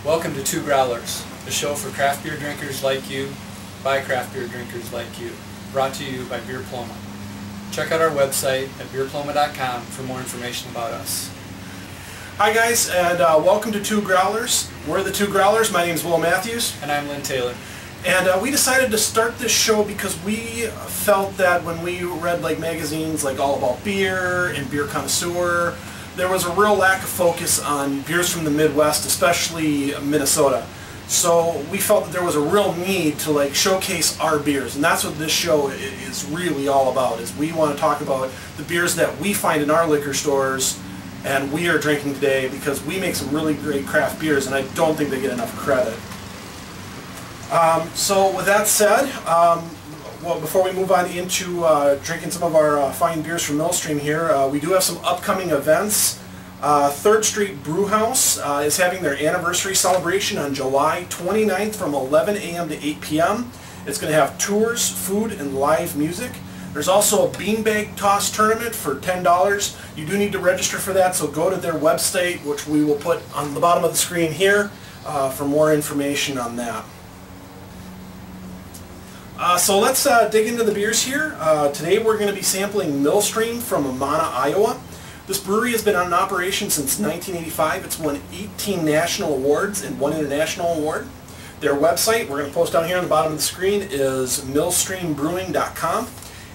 Welcome to Two Growlers, the show for craft beer drinkers like you, by craft beer drinkers like you, brought to you by Beerploma. Check out our website at beerploma.com for more information about us. Hi guys, and welcome to Two Growlers. We're the Two Growlers. My name is Will Matthews. And I'm Lynn Taylor. And we decided to start this show because we felt that when we read magazines like All About Beer and Beer Connoisseur, there was a real lack of focus on beers from the Midwest, especially Minnesota. So we felt that there was a real need to showcase our beers, and that's what this show is really all about. Is we want to talk about the beers that we find in our liquor stores and we are drinking today, because we make some really great craft beers and I don't think they get enough credit. So with that said, well, before we move on into drinking some of our fine beers from Millstream here, we do have some upcoming events. 3rd Street Brew House is having their anniversary celebration on July 29th from 11 a.m. to 8 p.m. It's going to have tours, food, and live music. There's also a beanbag toss tournament for $10. You do need to register for that, so go to their website, which we will put on the bottom of the screen here, for more information on that. So let's dig into the beers here. Today we're going to be sampling Millstream from Amana, Iowa. This brewery has been in operation since 1985. It's won 18 national awards and 1 international award. Their website, we're going to post down here on the bottom of the screen, is millstreambrewing.com.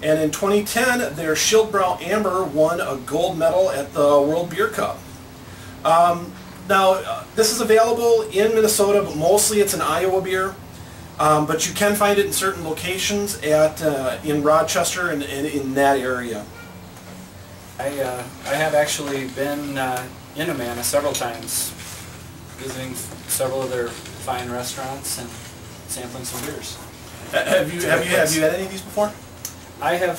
And in 2010, their Schildbrau Amber won a gold medal at the World Beer Cup. Now, this is available in Minnesota, but mostly it's an Iowa beer. But you can find it in certain locations in Rochester and in that area. I have actually been in Amana several times, visiting several of their fine restaurants and sampling some beers. Have you had any of these before? I've had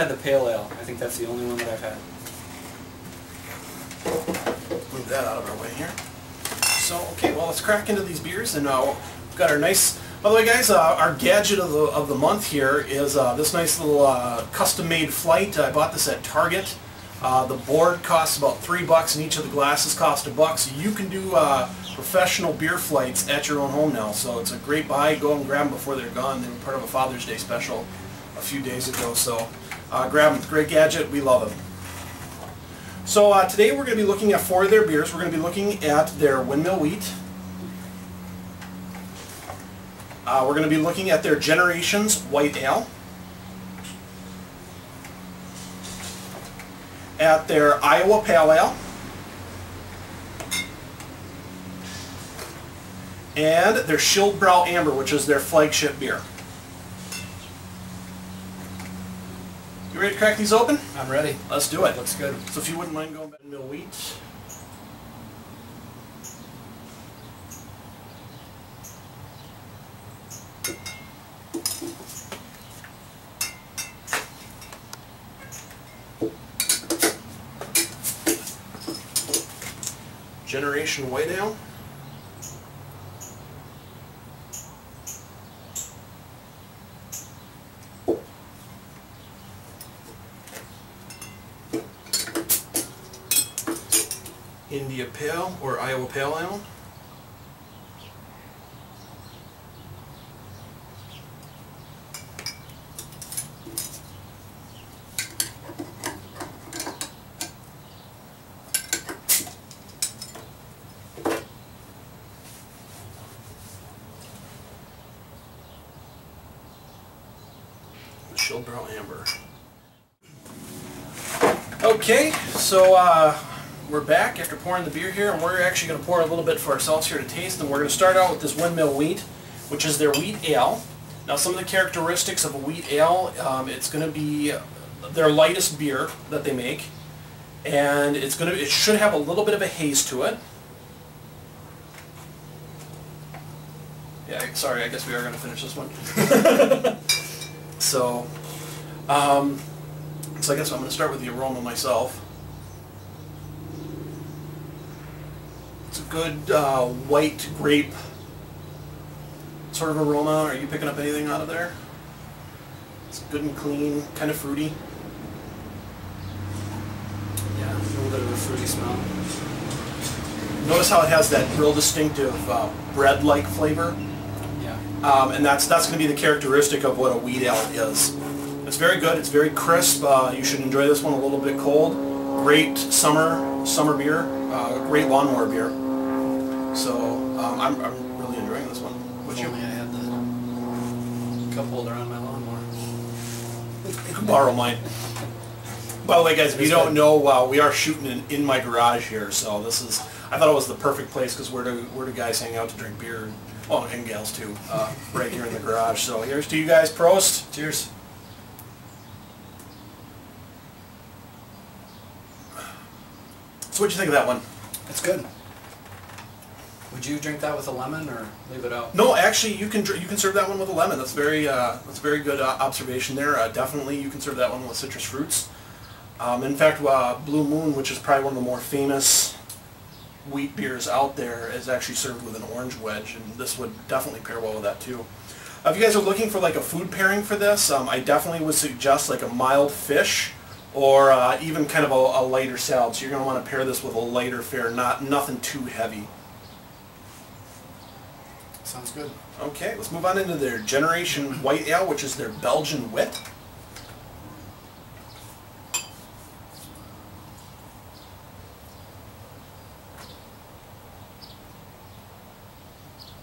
the Pale Ale. I think that's the only one that I've had. Move that out of our way here. So, okay, well, let's crack into these beers, and we've got our nice... By the way, guys, our gadget of the month here is this nice little custom-made flight. I bought this at Target. The board costs about $3, and each of the glasses cost $1. So you can do professional beer flights at your own home now. So it's a great buy. Go and grab them before they're gone. They were part of a Father's Day special a few days ago. So grab them. Great gadget. We love them. So today we're going to be looking at 4 of their beers. We're going to be looking at their Windmill Wheat. We're going to be looking at their Generations White Ale. At their Iowa Pale Ale. And their Schildbrau Amber, which is their flagship beer. You ready to crack these open? I'm ready. Let's do it. Looks good. So if you wouldn't mind going back to Mill Wheat. Generation White Ale. India Pale or Iowa Pale Ale. Schildbrau Amber. Okay, so we're back after pouring the beer here, and we're actually going to pour a little bit for ourselves here to taste, and we're going to start out with this Windmill Wheat, which is their wheat ale. Now, some of the characteristics of a wheat ale, it's going to be their lightest beer that they make, and it should have a little bit of a haze to it. Yeah, sorry, I guess we are going to finish this one. So I guess I'm going to start with the aroma myself. It's a good white grape sort of aroma. Are you picking up anything out of there? It's good and clean, kind of fruity. Yeah, a little bit of a fruity smell. Notice how it has that real distinctive bread-like flavor. Yeah. And that's going to be the characteristic of what a wheat ale is. It's very good. It's very crisp. You should enjoy this one a little bit cold. Great summer beer. Great lawnmower beer. So I'm really enjoying this one. If only I had the cup holder on my lawnmower. You can borrow mine. By the way, guys, if you don't know, we are shooting in my garage here, so this is. I thought it was the perfect place because where do guys hang out to drink beer? Well, and gals too, right here in the garage. So here's to you guys. Prost. Cheers. So what'd you think of that one? It's good. Would you drink that with a lemon or leave it out? No, actually, you can serve that one with a lemon. That's a very good observation there. Definitely, you can serve that one with citrus fruits. In fact, Blue Moon, which is probably one of the more famous wheat beers out there, is actually served with an orange wedge, and this would definitely pair well with that too. If you guys are looking for like a food pairing for this, I definitely would suggest like a mild fish or even kind of a lighter salad. So you're going to want to pair this with a lighter fare, nothing too heavy. Sounds good. Okay, let's move on into their Generation White Ale, which is their Belgian Wit.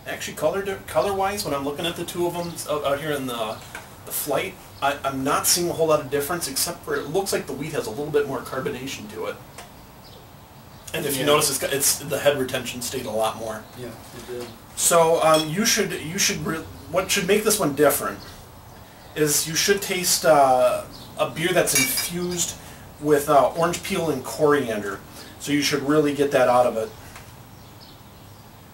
Actually, color-wise, when I'm looking at the two of them out here in the flight, I'm not seeing a whole lot of difference, except for it looks like the wheat has a little bit more carbonation to it. And if you notice, it's the head retention stayed a lot more. Yeah, it did. So what should make this one different is you should taste a beer that's infused with orange peel and coriander. So you should really get that out of it.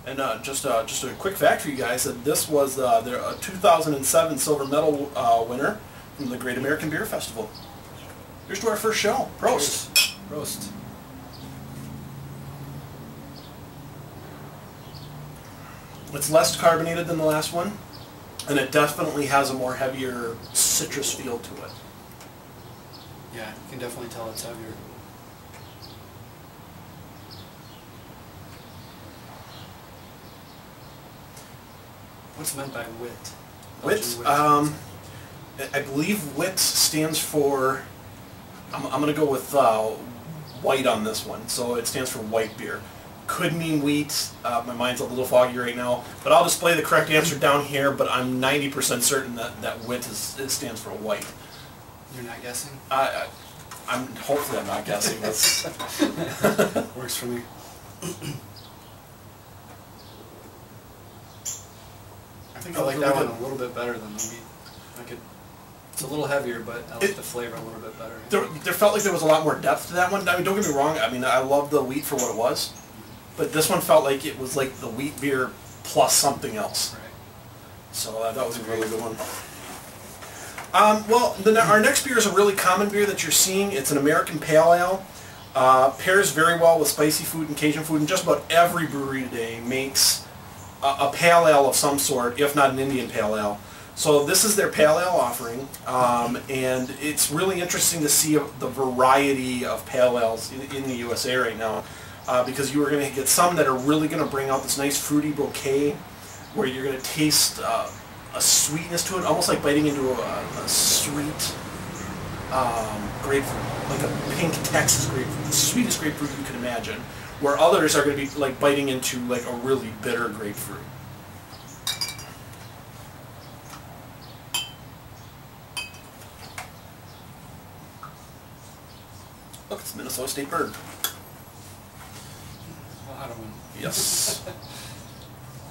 And just a quick fact for you guys, that this was their 2007 silver medal winner from the Great American Beer Festival. Here's to our first show. Prost. Prost. It's less carbonated than the last one, and it definitely has a more heavier citrus feel to it. Yeah, you can definitely tell it's heavier. What's meant by wit? Wit, I believe wit stands for, I'm going to go with white on this one, so it stands for white beer. Could mean wheat, my mind's a little foggy right now, but I'll display the correct answer down here, but I'm 90% certain that wit it stands for white. You're not guessing? Hopefully I'm not guessing. That's Works for me. I think I like that one a little bit better than the wheat. It's a little heavier, but I like the flavor a little bit better. There felt like there was a lot more depth to that one. I mean, don't get me wrong. I mean, I love the wheat for what it was, but this one felt like it was like the wheat beer plus something else. Right. So that was a really good one. Well, our next beer is a really common beer that you're seeing. It's an American Pale Ale. Pairs very well with spicy food and Cajun food, and just about every brewery today makes a Pale Ale of some sort, if not an Indian Pale Ale. So this is their Pale Ale offering, and it's really interesting to see the variety of Pale Ales in the USA right now, because you are going to get some that are really going to bring out this nice fruity bouquet, where you're going to taste a sweetness to it, almost like biting into a sweet grapefruit, like a pink Texas grapefruit, the sweetest grapefruit you can imagine, where others are going to be like biting into like a really bitter grapefruit. Look, it's Minnesota State bird. A lot of them. Yes.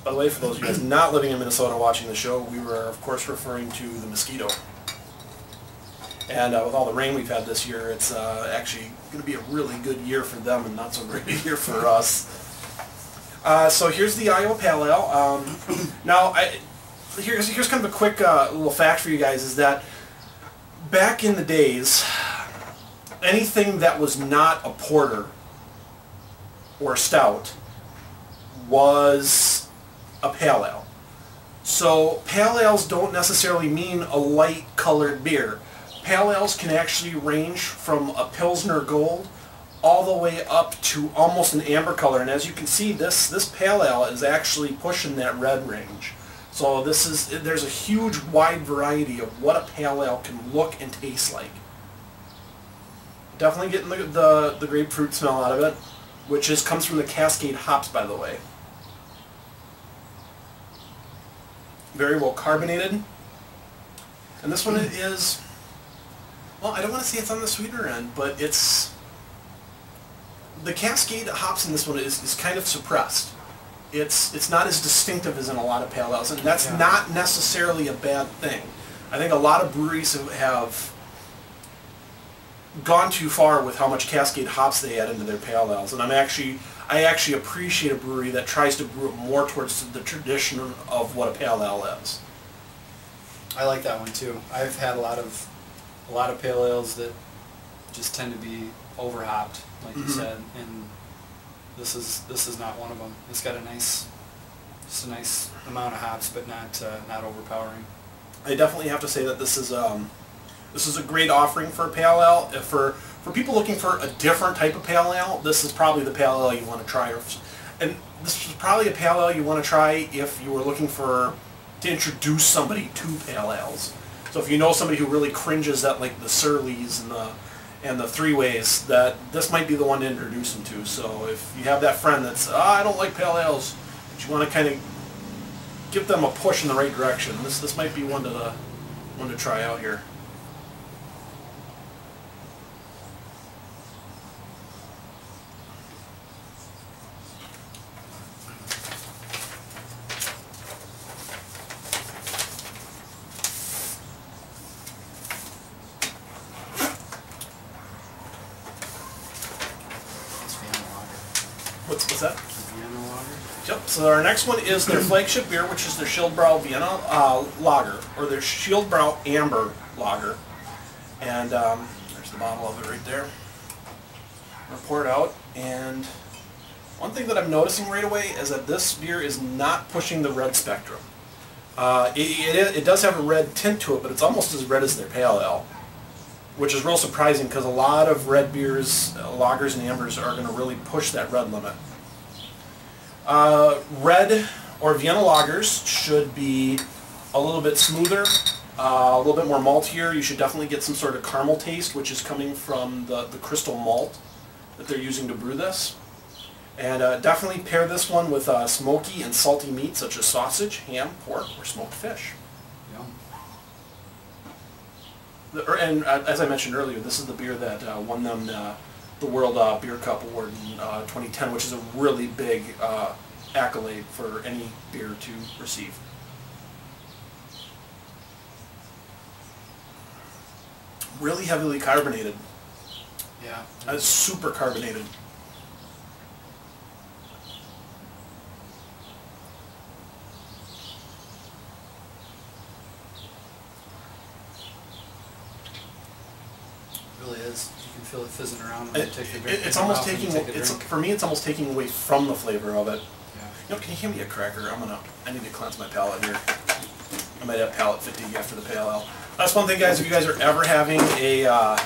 By the way, for those of you guys not living in Minnesota watching the show, we were, of course, referring to the mosquito. And with all the rain we've had this year, it's actually going to be a really good year for them and not so great a year for us. So here's the Iowa Pale Ale. Now, here's kind of a quick little fact for you guys, is that back in the days, anything that was not a porter or stout was a pale ale. So pale ales don't necessarily mean a light colored beer. Pale ales can actually range from a Pilsner Gold all the way up to almost an amber color. And as you can see, this pale ale is actually pushing that red range. So there's a huge wide variety of what a pale ale can look and taste like. Definitely getting the grapefruit smell out of it, which comes from the Cascade hops, by the way. Very well carbonated. And this one is, well, I don't want to say it's on the sweeter end, but the Cascade hops in this one is kind of suppressed. It's not as distinctive as in a lot of pale ales, and that's not necessarily a bad thing. I think a lot of breweries have gone too far with how much Cascade hops they add into their pale ales, and I actually appreciate a brewery that tries to brew it more towards the tradition of what a pale ale is. I like that one too. I've had a lot of pale ales that just tend to be over hopped, like you said, and this is not one of them. It's got just a nice amount of hops, but not overpowering. I definitely have to say that this is a great offering for a pale ale. For people looking for a different type of pale ale, this is probably the pale ale you want to try. And this is probably a pale ale you want to try if you were looking to introduce somebody to pale ales. So if you know somebody who really cringes at like the Surleys and the Three Ways, that this might be the one to introduce them to. So if you have that friend that's, I don't like pale ales, but you want to kind of give them a push in the right direction, this might be one to try out here. What's that? Vienna lager. Yep. So our next one is their flagship beer, which is their Schildbrau Vienna lager, or their Schildbrau Amber lager. And there's the bottle of it right there. We'll pour it out. And one thing that I'm noticing right away is that this beer is not pushing the red spectrum. It does have a red tint to it, but it's almost as red as their pale ale, which is real surprising because a lot of red beers, lagers and ambers are going to really push that red limit. Red or Vienna lagers should be a little bit smoother, a little bit more maltier. You should definitely get some sort of caramel taste, which is coming from the crystal malt that they're using to brew this. And definitely pair this one with smoky and salty meat such as sausage, ham, pork, or smoked fish. And as I mentioned earlier, this is the beer that won them the World Beer Cup Award in 2010, which is a really big accolade for any beer to receive. Really heavily carbonated. Yeah. It's super carbonated. Really is. You can feel it fizzing around when you take the drink. It's almost taking. For me, it's almost taking away from the flavor of it. Yeah. You know, can you hand me a cracker? I need to cleanse my palate here. I might have palate fatigue after the pale ale. That's one thing, guys. If you guys are ever having a,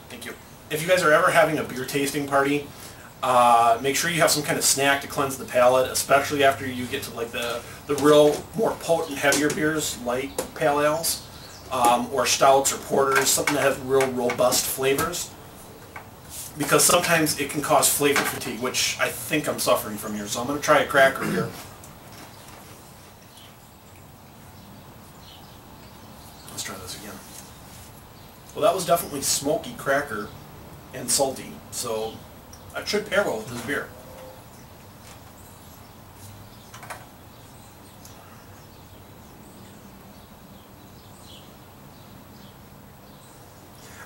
thank you. If you guys are ever having a beer tasting party, make sure you have some kind of snack to cleanse the palate, especially after you get to like the real more potent, heavier beers like pale ales. Or stouts or porters, something that has real robust flavors, because sometimes it can cause flavor fatigue, which I think I'm suffering from here. So I'm going to try a cracker here. Let's try this again. Well, that was definitely smoky cracker and salty, so that should pair well with this beer.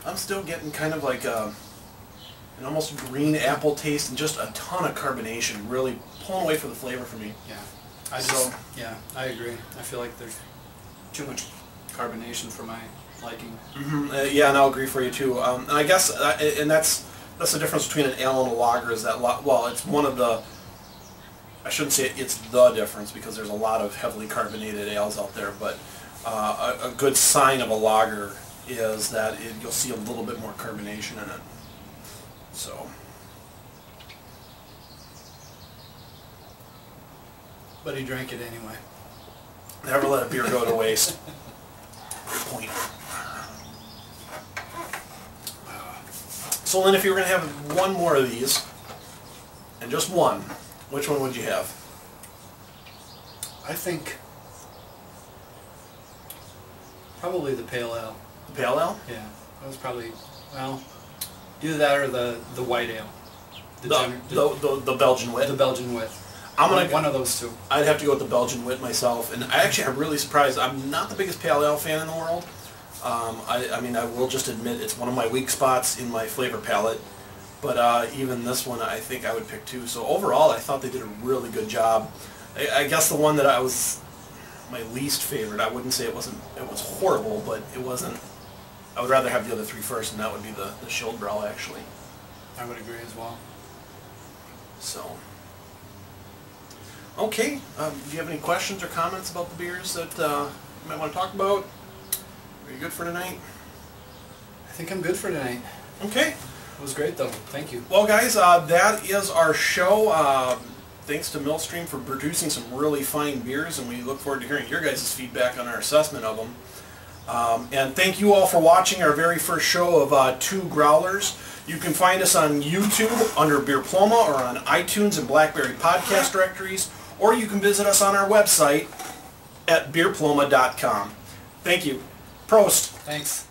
I'm still getting kind of like an almost green apple taste and just a ton of carbonation, really pulling away for the flavor for me. Yeah, I agree. I feel like there's too much carbonation for my liking. Yeah, and I'll agree for you too. And I guess, and that's the difference between an ale and a lager is that, well, it's one of the, I shouldn't say it's the difference because there's a lot of heavily carbonated ales out there, but a good sign of a lager is that you'll see a little bit more carbonation in it. So, But he drank it anyway. never let a beer go to waste. Good point. So Lynn, if you were going to have one more of these, and just one, which one would you have? I think probably the pale ale. The pale ale? Yeah, that was probably, well, either that or the white ale. The Belgian wit. The Belgian wit. One of those two. I'd have to go with the Belgian wit myself, and I'm really surprised. I'm not the biggest pale ale fan in the world. I mean, I will just admit it's one of my weak spots in my flavor palette, but even this one I think I would pick too. So overall, I thought they did a really good job. I guess the one that I was my least favorite, I wouldn't say it was horrible, but it wasn't. I would rather have the other three first, and that would be the Schildbrau, actually. I would agree as well. So, okay. Do you have any questions or comments about the beers that you might want to talk about? Are you good for tonight? I think I'm good for tonight. Okay. It was great, though. Thank you. Well, guys, that is our show. Thanks to Millstream for producing some really fine beers, and we look forward to hearing your guys' feedback on our assessment of them. And thank you all for watching our very first show of Two Growlers. You can find us on YouTube under Beerploma or on iTunes and BlackBerry podcast directories, or you can visit us on our website at beerploma.com. Thank you. Prost. Thanks.